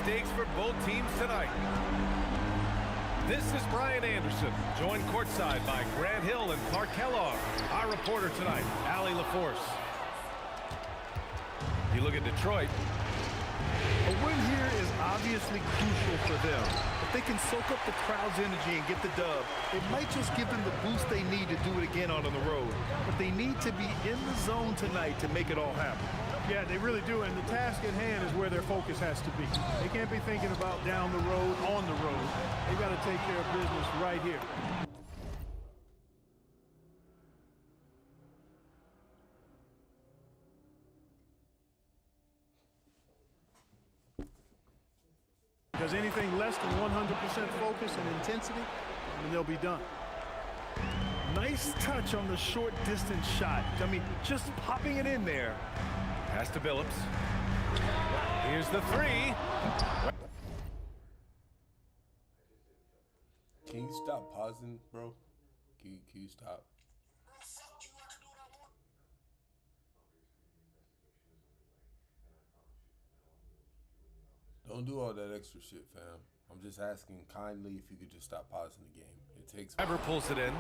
stakes for both teams tonight. This is Brian Anderson, joined courtside by Grant Hill and Clark Kellogg. Our reporter tonight, Allie LaForce. You look at Detroit. A win here is obviously crucial for them. If they can soak up the crowd's energy and get the dub, it might just give them the boost they need to do it again on the road. But they need to be in the zone tonight to make it all happen. Yeah, they really do, and the task at hand is where their focus has to be. They can't be thinking about down the road, on the road. They've got to take care of business right here. Because anything less than 100% focus and intensity, and they'll be done. Nice touch on the short distance shot. I mean, just popping it in there. Pass to Billups. Here's the three. Can you stop pausing, bro? Can you stop? Don't do all that extra shit, fam. I'm just asking kindly if you could just stop pausing the game. It takes. Ever pulls it in.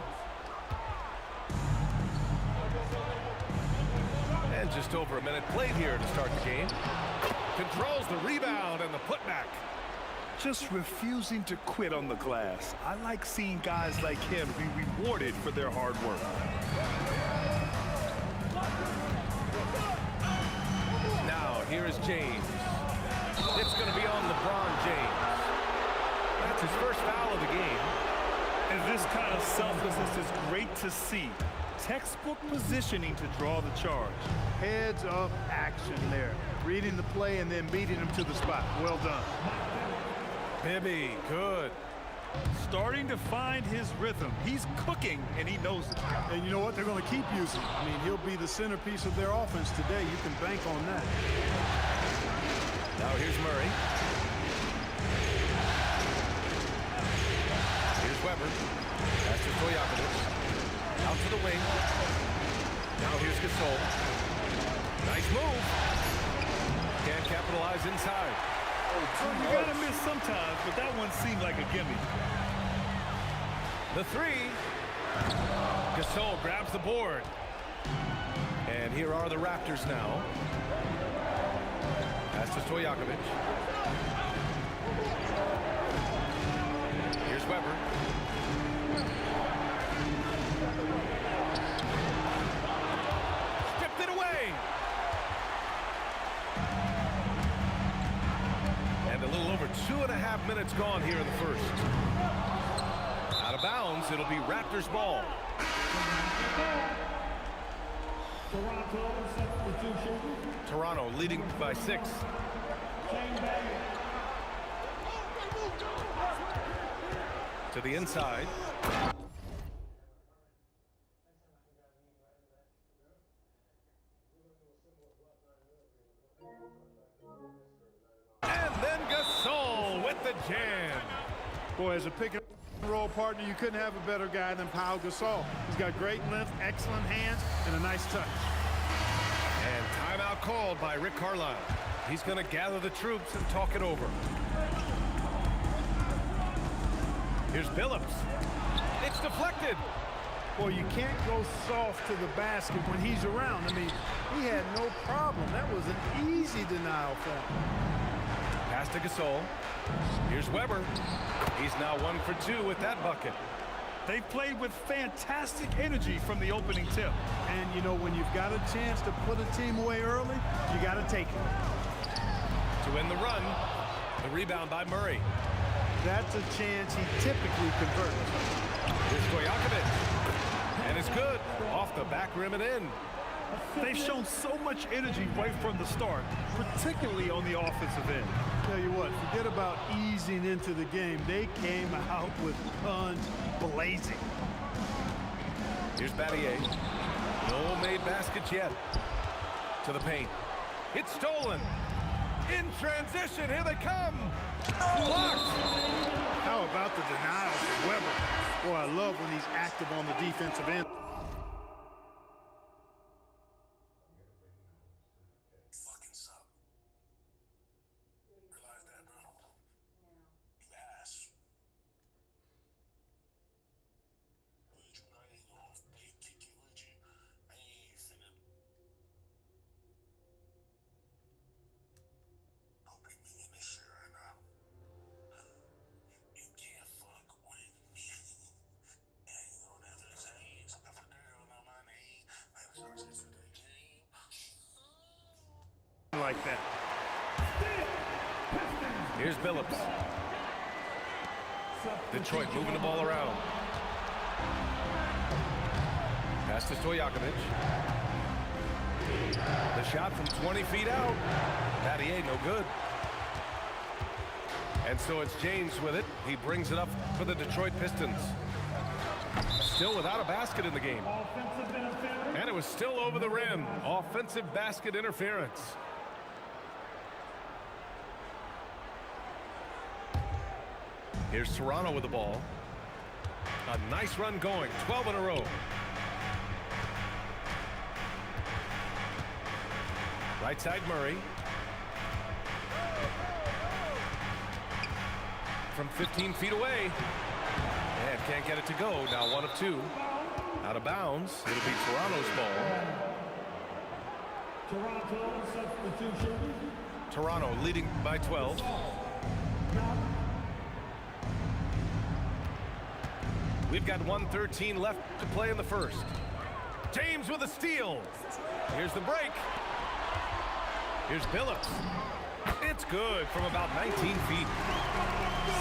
And just over a minute played here to start the game. Controls the rebound and the putback. Just refusing to quit on the glass. I like seeing guys like him be rewarded for their hard work. Now, here is James. It's going to be on LeBron James. That's his first foul of the game. And this kind of selflessness is great to see. Textbook positioning to draw the charge. Heads up action there. Reading the play and then beating him to the spot. Well done. Bibby, good. Starting to find his rhythm. He's cooking, and he knows it. And you know what? They're going to keep using him. I mean, he'll be the centerpiece of their offense today. You can bank on that. Now here's Murray. Here's Weber. Pass to Stojakovic. Out to the wing. Now here's Gasol. Nice move. Can't capitalize inside. Oh, you gotta miss sometimes, but that one seemed like a gimme. The three. Gasol grabs the board. And here are the Raptors now. Pass to Stojakovic. Here's Weber. Stripped it away. And a little over 2.5 minutes gone here in the first. Out of bounds, it'll be Raptors ball. Toronto leading by 6. To the inside. And then Gasol with the jam. Boy, as a pick and roll partner, you couldn't have a better guy than Pau Gasol. He's got great length, excellent hands, and a nice touch. And timeout called by Rick Carlisle. He's going to gather the troops and talk it over. Here's Billups. It's deflected. Boy, you can't go soft to the basket when he's around. I mean, he had no problem. That was an easy denial for him. Pass to Gasol. Here's Weber. He's now 1 for 2 with that bucket. They played with fantastic energy from the opening tip. And, you know, when you've got a chance to put a team away early, you got to take it. To win the run, the rebound by Murray. That's a chance he typically converts. Here's Stojakovic. And it's good. Off the back rim and in. They've shown so much energy right from the start, particularly on the offensive end. Tell you what, forget about easing into the game. They came out with guns blazing. Here's Battier. No made baskets yet. To the paint. It's stolen. In transition, here they come. Blocked. How about the denial from Weber? Boy, I love when he's active on the defensive end. like that. Here's Billups. Detroit moving the ball around. Pass to Stojakovic. The shot from 20 feet out. Battier, no good. And so it's James with it. He brings it up for the Detroit Pistons. Still without a basket in the game. And it was still over the rim. Offensive basket interference. Here's Toronto with the ball. A nice run going. 12 in a row. Right side Murray. From 15 feet away. And can't get it to go. Now 1 of 2. Out of bounds. It'll be Toronto's ball. Toronto substitution. Toronto leading by 12. We've got 1:13 left to play in the first. James with a steal. Here's the break. Here's Billups. It's good from about 19 feet.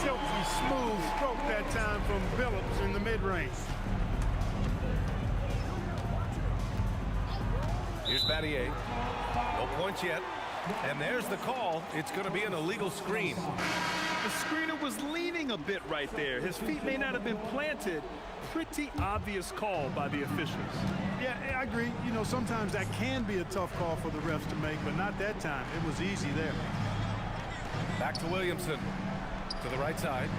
Silky smooth stroke that time from Billups in the mid-range. Here's Battier. No points yet. And there's the call. It's going to be an illegal screen. The screener was leaning a bit right there. His feet may not have been planted. Pretty obvious call by the officials. Yeah, I agree. You know, sometimes that can be a tough call for the refs to make, but not that time. It was easy there. Back to Williamson. To the right side.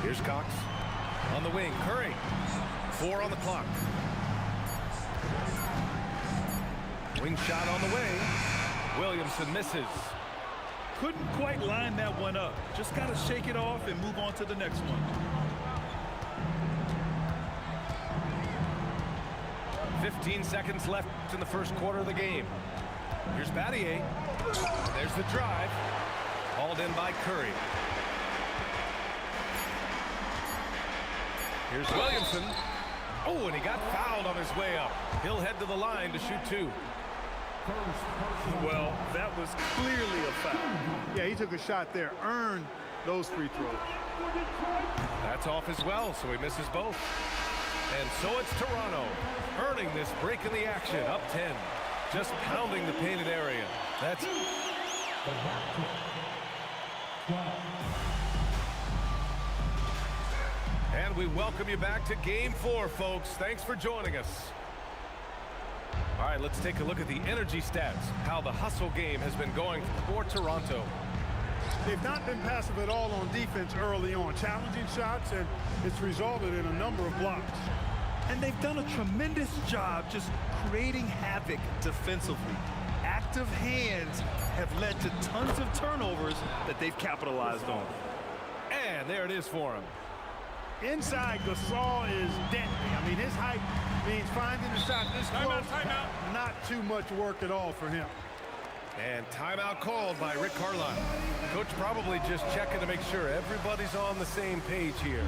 Here's Cox. On the wing, Curry. 4 on the clock. Wing shot on the way. Williamson misses. Couldn't quite line that one up. Just got to shake it off and move on to the next one. 15 seconds left in the first quarter of the game. Here's Battier. There's the drive. Hauled in by Curry. Here's Williamson. Oh, and he got fouled on his way up. He'll head to the line to shoot 2. Well, that was clearly a foul. Yeah, he took a shot there. Earned those free throws. That's off as well, so he misses both. And so it's Toronto earning this break in the action. Up 10. Just pounding the painted area. That's... And we welcome you back to Game 4, folks. Thanks for joining us. All right, let's take a look at the energy stats, how the hustle game has been going for Toronto. They've not been passive at all on defense early on. Challenging shots, and it's resulted in a number of blocks. And they've done a tremendous job just creating havoc defensively. Active hands have led to tons of turnovers that they've capitalized on. And there it is for him. Inside, Gasol is deadly. I mean, his height means finding the shot this close. Timeout. Not too much work at all for him. And timeout called by Rick Carlisle. Coach probably just checking to make sure everybody's on the same page here.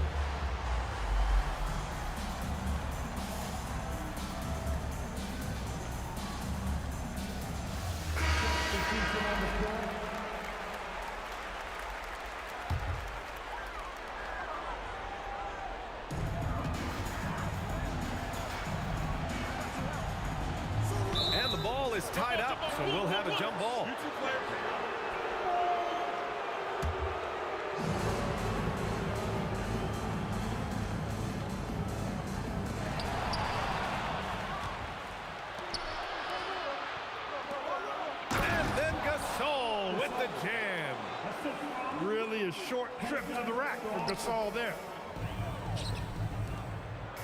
And the ball is tied up, so we'll have a jump ball. And then Gasol with the jam. Really a short trip to the rack for Gasol there.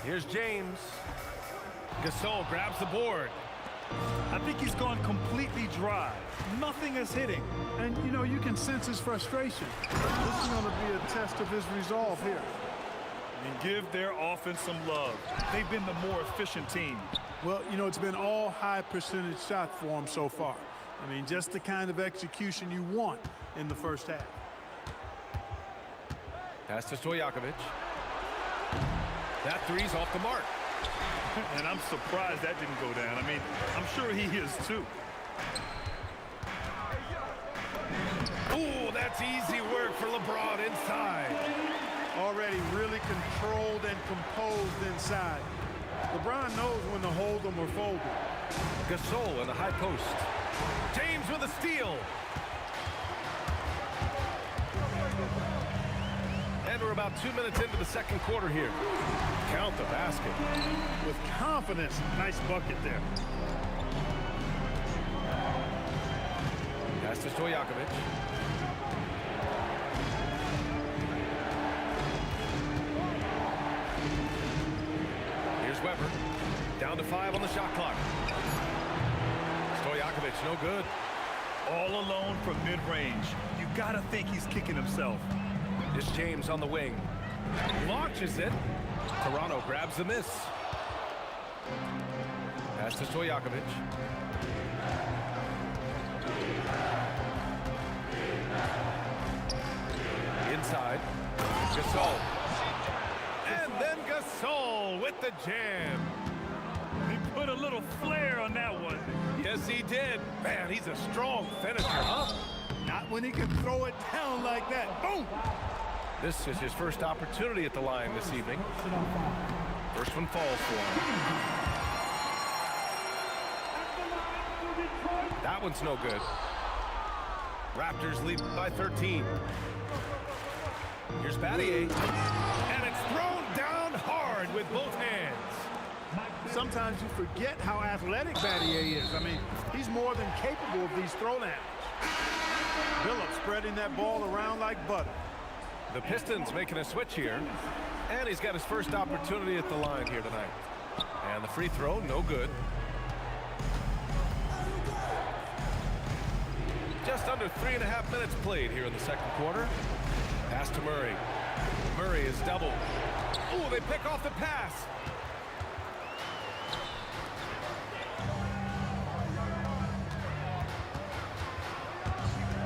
Here's James. Gasol grabs the board. I think he's gone completely dry. Nothing is hitting. And, you know, you can sense his frustration. This is going to be a test of his resolve here. And give their offense some love. They've been the more efficient team. Well, you know, it's been all high percentage shots for him so far. I mean, just the kind of execution you want in the first half. Pass to Stojakovic. That three's off the mark. And I'm surprised that didn't go down. I mean, I'm sure he is too. Ooh, that's easy work for LeBron inside. Already really controlled and composed inside. LeBron knows when to hold them or fold them. Gasol in the high post. James with a steal. And we're about 2 minutes into the second quarter here. Count the basket. With confidence, nice bucket there. Pass to Stojakovic. Here's Weber. Down to 5 on the shot clock. Stojakovic, no good. All alone from mid-range. You got to think he's kicking himself. It's James on the wing. Launches it. Toronto grabs the miss. Pass to Stojakovic. Inside. Gasol. And then Gasol with the jam. He put a little flair on that one. Yes, he did. Man, he's a strong finisher, huh? Not when he can throw it down like that. Boom! This is his first opportunity at the line this evening. First one falls for him. That one's no good. Raptors lead by 13. Here's Battier. And it's thrown down hard with both hands. Sometimes you forget how athletic Battier is. I mean, he's more than capable of these throwdowns. Phillips spreading that ball around like butter. The Pistons making a switch here. And he's got his first opportunity at the line here tonight. And the free throw, no good. Just under 3.5 minutes played here in the second quarter. Pass to Murray. Murray is doubled. Ooh, they pick off the pass.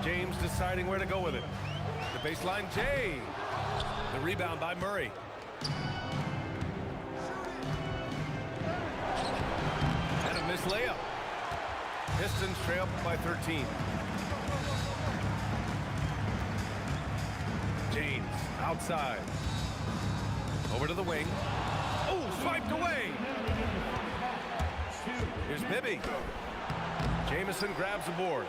James deciding where to go with it. The baseline, Jay. The rebound by Murray. And a missed layup. Pistons trail by 13. James outside. Over to the wing. Oh, swiped away. Here's Bibby. Jamison grabs the board.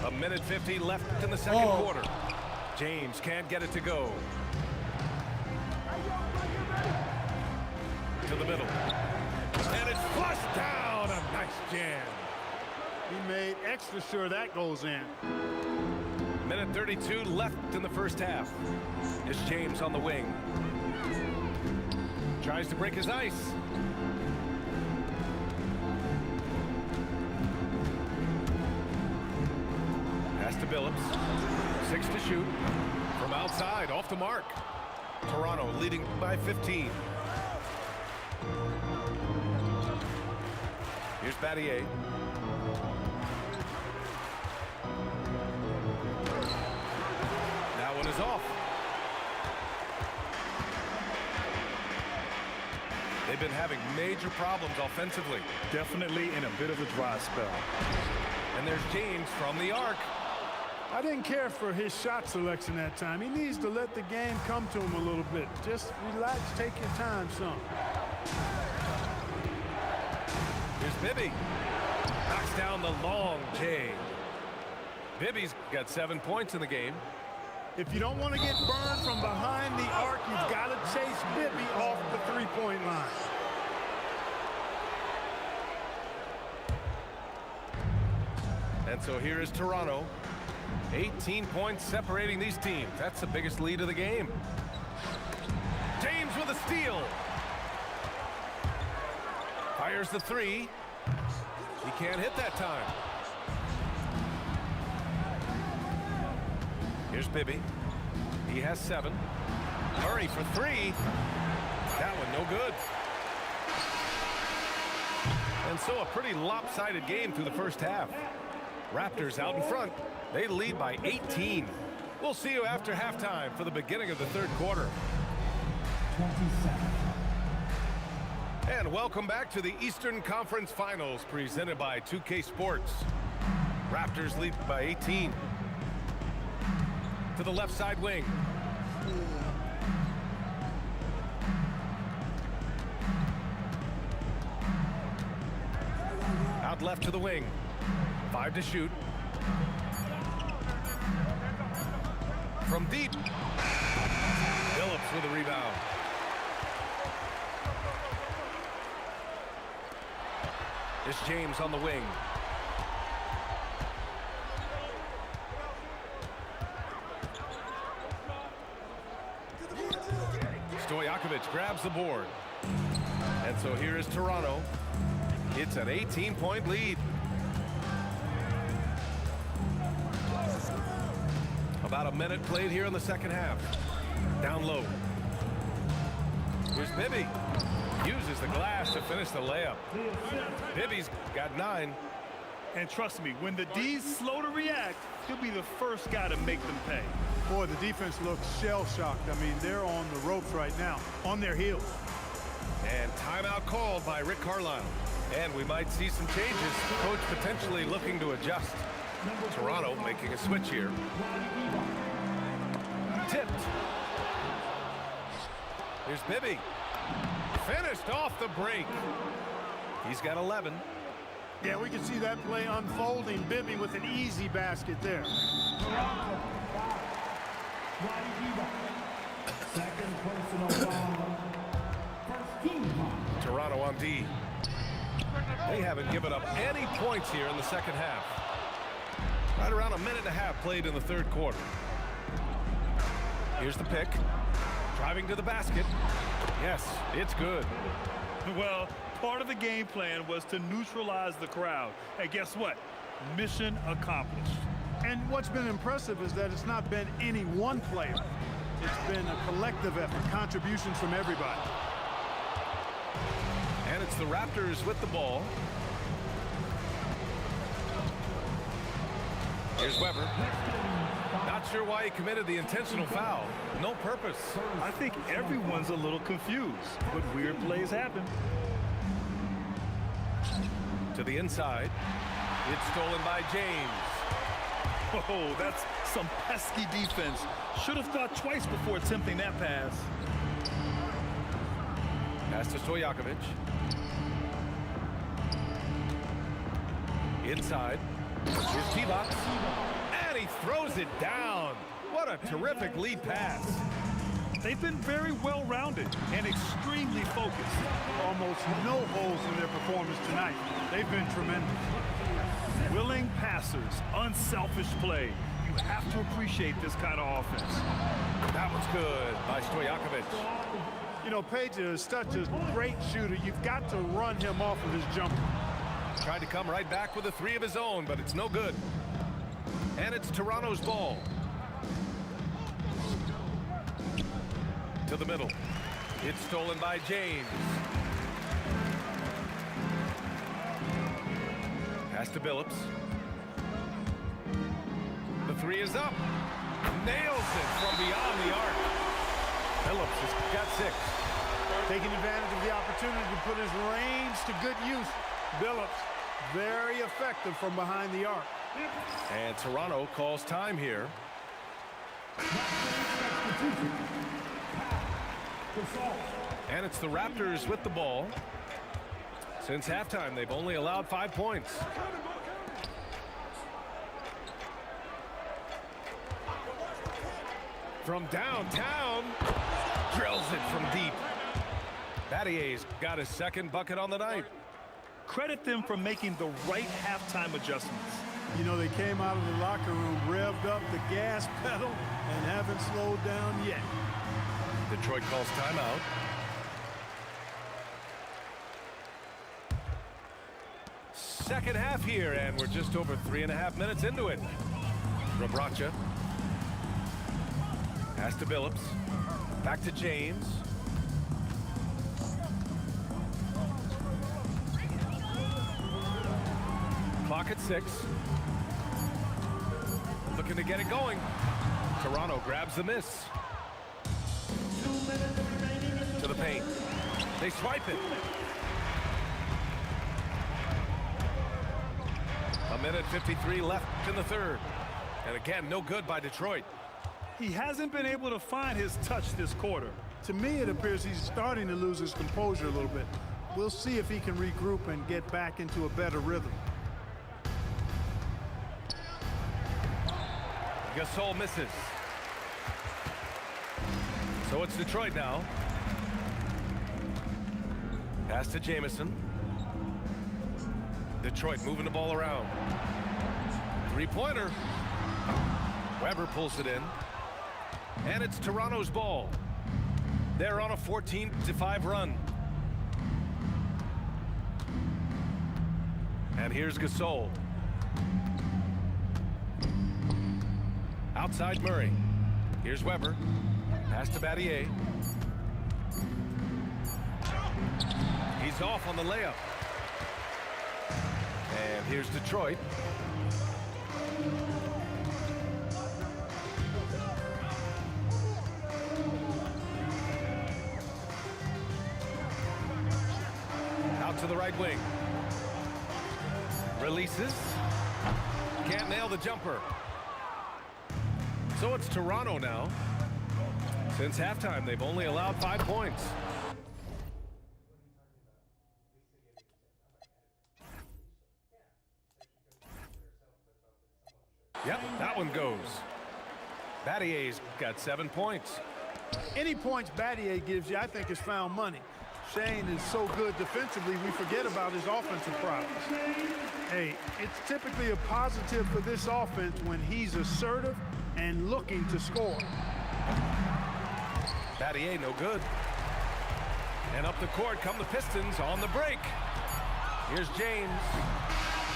A minute 50 left in the second quarter. James can't get it to go. To the middle. And it's flushed down. A nice jam. He made extra sure that goes in. Minute 32 left in the first half. It's James on the wing. Tries to break his ice. Pass to Billups. 6 to shoot. From outside, off the mark. Toronto leading by 15. Here's Battier. That one is off. They've been having major problems offensively. Definitely in a bit of a dry spell. And there's James from the arc. I didn't care for his shot selection that time. He needs to let the game come to him a little bit. Just relax, take your time, son. Here's Bibby. Knocks down the long J. Bibby's got 7 points in the game. If you don't want to get burned from behind the arc, you've got to chase Bibby off the three-point line. And so here is Toronto. 18 points separating these teams. That's the biggest lead of the game. James with a steal. Fires the three. He can't hit that time. Here's Bibby. He has 7. Murray for 3. That one no good. And so a pretty lopsided game through the first half. Raptors out in front. They lead by 18. We'll see you after halftime for the beginning of the third quarter. 27. And welcome back to the Eastern Conference Finals presented by 2K Sports. Raptors lead by 18. To the left side wing. Out left to the wing. 5 to shoot. From deep. Phillips with a rebound. It's James on the wing. Stojakovic grabs the board. And so here is Toronto. It's an 18-point lead. About a minute played here in the second half. Down low. Here's Bibby. Uses the glass to finish the layup. Bibby's got 9. And trust me, when the D's slow to react, he'll be the first guy to make them pay. Boy, the defense looks shell-shocked. I mean, they're on the ropes right now, on their heels. And timeout called by Rick Carlisle. And we might see some changes. Coach potentially looking to adjust. Toronto making a switch here. Tipped. Here's Bibby. Finished off the break. He's got 11. Yeah, we can see that play unfolding. Bibby with an easy basket there. Second personal foul. First team foul. Toronto on D. They haven't given up any points here in the second half. Right around a minute and a half played in the third quarter. Here's the pick. Driving to the basket. Yes, it's good. Well, part of the game plan was to neutralize the crowd. And guess what? Mission accomplished. And what's been impressive is that it's not been any one player. It's been a collective effort, contributions from everybody. And it's the Raptors with the ball. Here's Weber. Not sure why he committed the intentional foul. No purpose. I think everyone's a little confused, but weird plays happen. To the inside. It's stolen by James. Oh, that's some pesky defense. Should have thought twice before attempting that pass. Pass to Stojakovic. Inside. Here's T-Box. And he throws it down. What a terrific lead pass. They've been very well-rounded and extremely focused. Almost no holes in their performance tonight. They've been tremendous. Willing passers, unselfish play. You have to appreciate this kind of offense. That was good by Stojakovic. You know, Page is such a great shooter. You've got to run him off of his jumper. Tried to come right back with a 3 of his own, but it's no good. And it's Toronto's ball. To the middle. It's stolen by James. Pass to Billups. The 3 is up. Nails it from beyond the arc. Billups has got 6. Taking advantage of the opportunity to put his range to good use. Billups, very effective from behind the arc. And Toronto calls time here. And it's the Raptors with the ball. Since halftime, they've only allowed 5 points. From downtown, drills it from deep. Battier's got his second bucket on the night. Credit them for making the right halftime adjustments. You know, they came out of the locker room, revved up the gas pedal, and haven't slowed down yet. Detroit calls timeout. Second half here, and we're just over 3.5 minutes into it. Rabracha. Pass to Billups. Back to James. Clock at 6. Looking to get it going. Toronto grabs the miss. 2 minutes remaining in paint. They swipe it. A minute 53 left in the third. And again, no good by Detroit. He hasn't been able to find his touch this quarter. To me, it appears he's starting to lose his composure a little bit. We'll see if he can regroup and get back into a better rhythm. Gasol misses. So it's Detroit now. Pass to Jamison. Detroit moving the ball around. Three-pointer. Weber pulls it in. And it's Toronto's ball. They're on a 14-5 run. And here's Gasol. Outside Murray. Here's Weber. Pass to Battier. He's off on the layup. And here's Detroit. Out to the right wing. Releases. Can't nail the jumper. So it's Toronto now. Since halftime, they've only allowed 5 points. Yep, that one goes. Battier's got 7 points. Any points Battier gives you, I think, is found money. Shane is so good defensively, we forget about his offensive problems. Hey, it's typically a positive for this offense when he's assertive and looking to score. Battier no good. And up the court come the Pistons on the break. Here's James.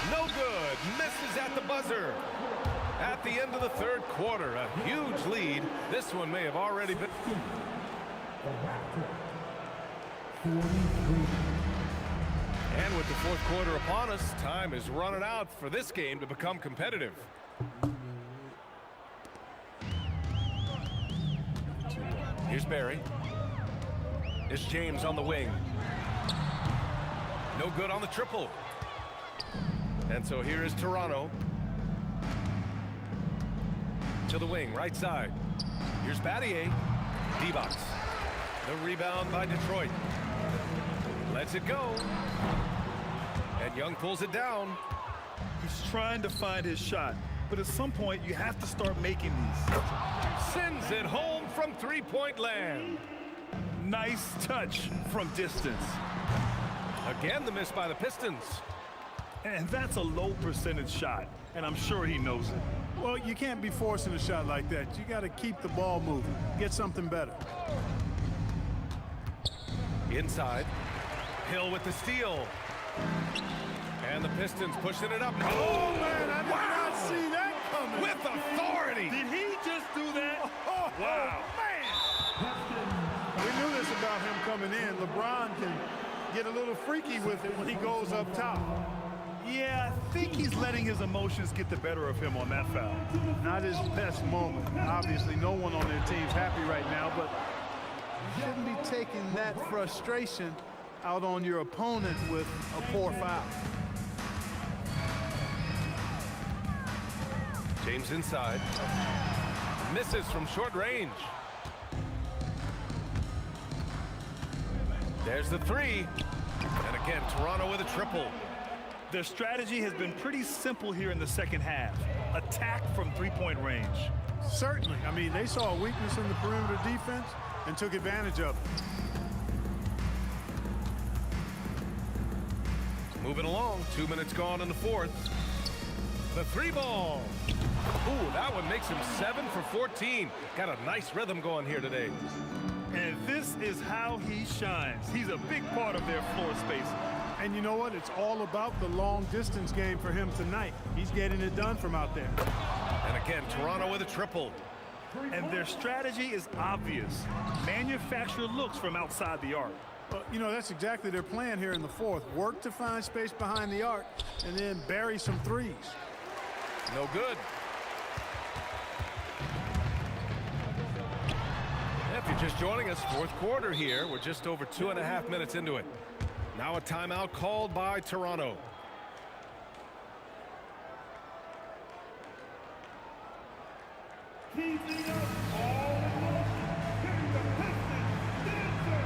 No good. Misses at the buzzer. At the end of the third quarter, a huge lead. This one may have already been. And with the fourth quarter upon us, time is running out for this game to become competitive. Here's Barry. It's James on the wing. No good on the triple. And so here is Toronto. To the wing, right side. Here's Battier. D-box. The rebound by Detroit. Lets it go. And Young pulls it down. He's trying to find his shot, but at some point you have to start making these. Sends it home from three-point land. Nice touch from distance. Again, the miss by the Pistons. And that's a low percentage shot, and I'm sure he knows it. Well, you can't be forcing a shot like that. You got to keep the ball moving. Get something better. Inside. Hill with the steal. And the Pistons pushing it up. Oh, Man, I did not see that coming. with authority. Did he just do that? Wow. Man. We knew this about him coming in. LeBron can get a little freaky with it when he goes up top. Yeah, I think he's letting his emotions get the better of him on that foul. Not his best moment. Obviously, no one on their team's happy right now, but you shouldn't be taking that frustration out on your opponent with a poor foul. James inside. Misses from short range. There's the three. And again, Toronto with a triple. Their strategy has been pretty simple here in the second half. Attack from three-point range. Certainly. I mean, they saw a weakness in the perimeter defense and took advantage of it. Moving along, 2 minutes gone in the fourth. The three ball. Ooh, that one makes him 7 for 14. Got a nice rhythm going here today. And this is how he shines. He's a big part of their floor space. And you know what? It's all about the long distance game for him tonight. He's getting it done from out there. And again, Toronto with a triple. And their strategy is obvious. Manufacture looks from outside the arc. Well, you know, that's exactly their plan here in the fourth. Work to find space behind the arc and then bury some threes. No good. If you you're just joining us, fourth quarter here. We're just over 2.5 minutes into it. Now a timeout called by Toronto. Keeping up all the way. Here's the Pistons dancer.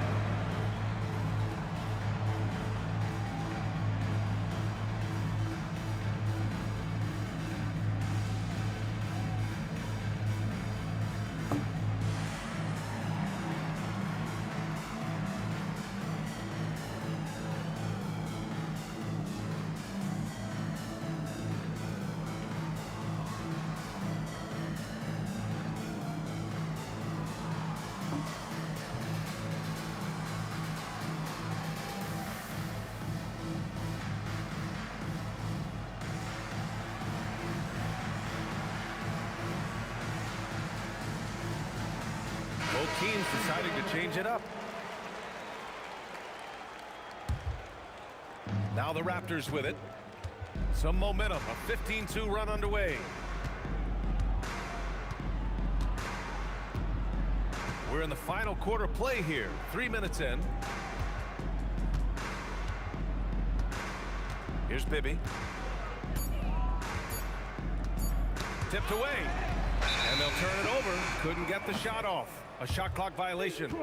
Both teams deciding to change it up. Now the Raptors with it. Some momentum. A 15-2 run underway. We're in the final quarter play here. 3 minutes in. Here's Bibby. Tipped away. And they'll turn it over. Couldn't get the shot off. A shot clock violation.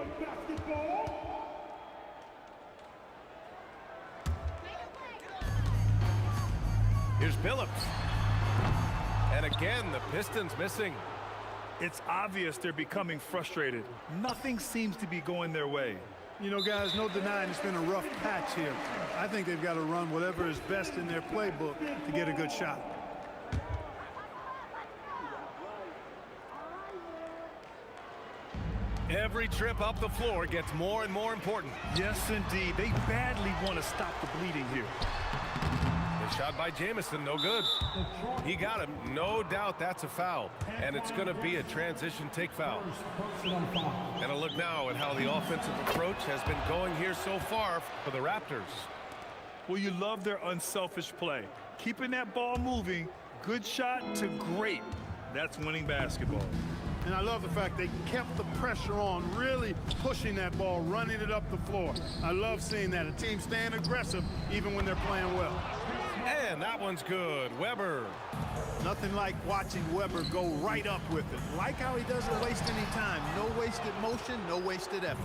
Here's Billups. And again, the Pistons missing. It's obvious they're becoming frustrated. Nothing seems to be going their way. You know, guys, no denying it's been a rough patch here. I think they've got to run whatever is best in their playbook to get a good shot. Every trip up the floor gets more and more important. Yes, indeed. They badly want to stop the bleeding here. The shot by Jamison, no good. He got him. No doubt that's a foul. And it's going to be a transition take foul. And a look now at how the offensive approach has been going here so far for the Raptors. Well, you love their unselfish play. Keeping that ball moving, good shot to great. That's winning basketball. And I love the fact they kept the pressure on, really pushing that ball, running it up the floor. I love seeing that. A team staying aggressive even when they're playing well. And that one's good. Weber. Nothing like watching Weber go right up with it. Like how he doesn't waste any time. No wasted motion, no wasted effort.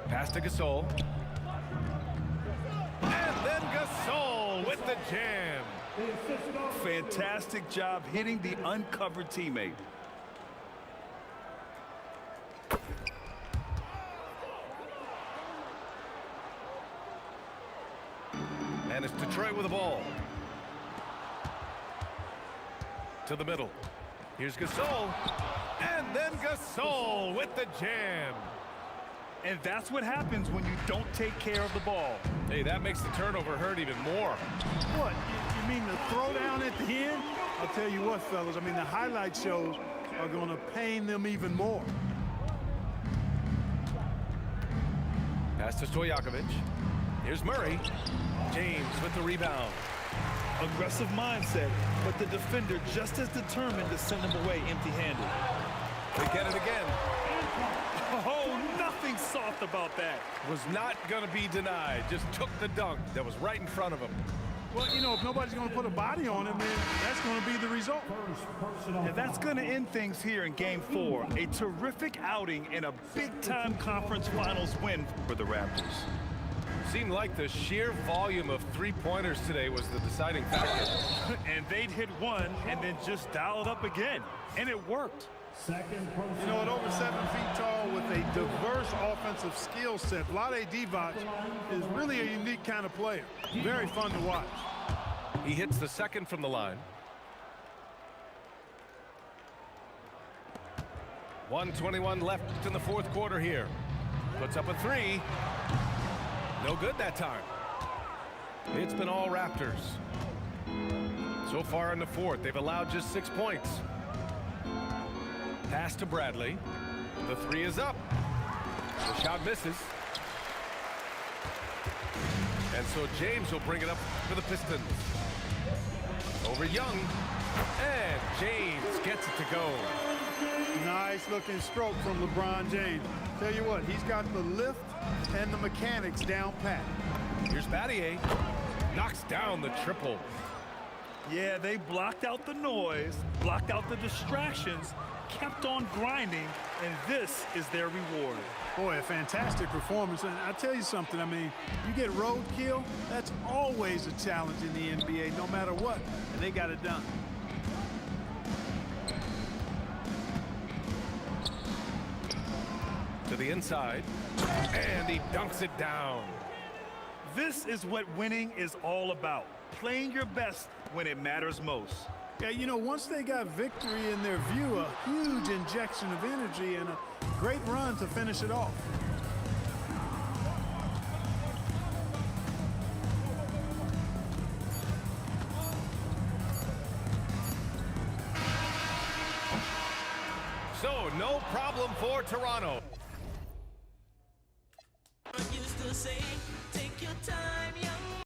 Pass to Gasol. And then Gasol with the jam. Fantastic job hitting the uncovered teammate. And it's Detroit with the ball. To the middle. Here's Gasol. And then Gasol with the jam. And that's what happens when you don't take care of the ball. Hey, that makes the turnover hurt even more. What? You mean the throwdown at the end? I'll tell you what, fellas. I mean, the highlight shows are going to pain them even more. Pass to Stojakovic. Here's Murray. James with the rebound. Aggressive mindset, but the defender just as determined to send him away empty-handed. They get it again. Oh, nothing soft about that. Was not going to be denied. Just took the dunk that was right in front of him. Well, you know, if nobody's going to put a body on him, then that's going to be the result. And that's going to end things here in Game 4. A terrific outing and a big-time conference finals win for the Raptors. Seemed like the sheer volume of three-pointers today was the deciding factor. And they'd hit one and then just dial it up again. And it worked. You know, at over 7 feet tall with a diverse offensive skill set, Vlade Divac is really a unique kind of player. Very fun to watch. He hits the second from the line. 1:21 left in the fourth quarter here. Puts up a three. No good that time. It's been all Raptors. So far in the fourth, they've allowed just 6 points. Pass to Bradley. The three is up. The shot misses. And so James will bring it up for the Pistons. Over Young. And James gets it to go. Nice looking stroke from LeBron James. Tell you what, he's got the lift and the mechanics down pat. Here's Battier. Knocks down the triple. Yeah, they blocked out the noise, blocked out the distractions, kept on grinding, and this is their reward. Boy, a fantastic performance. And I tell you something, I mean, you get roadkill, that's always a challenge in the NBA, no matter what, and they got it done. To the inside, and he dunks it down. This is what winning is all about, playing your best when it matters most. Yeah, you know, once they got victory in their view, a huge injection of energy and a great run to finish it off. So, no problem for Toronto. Used to say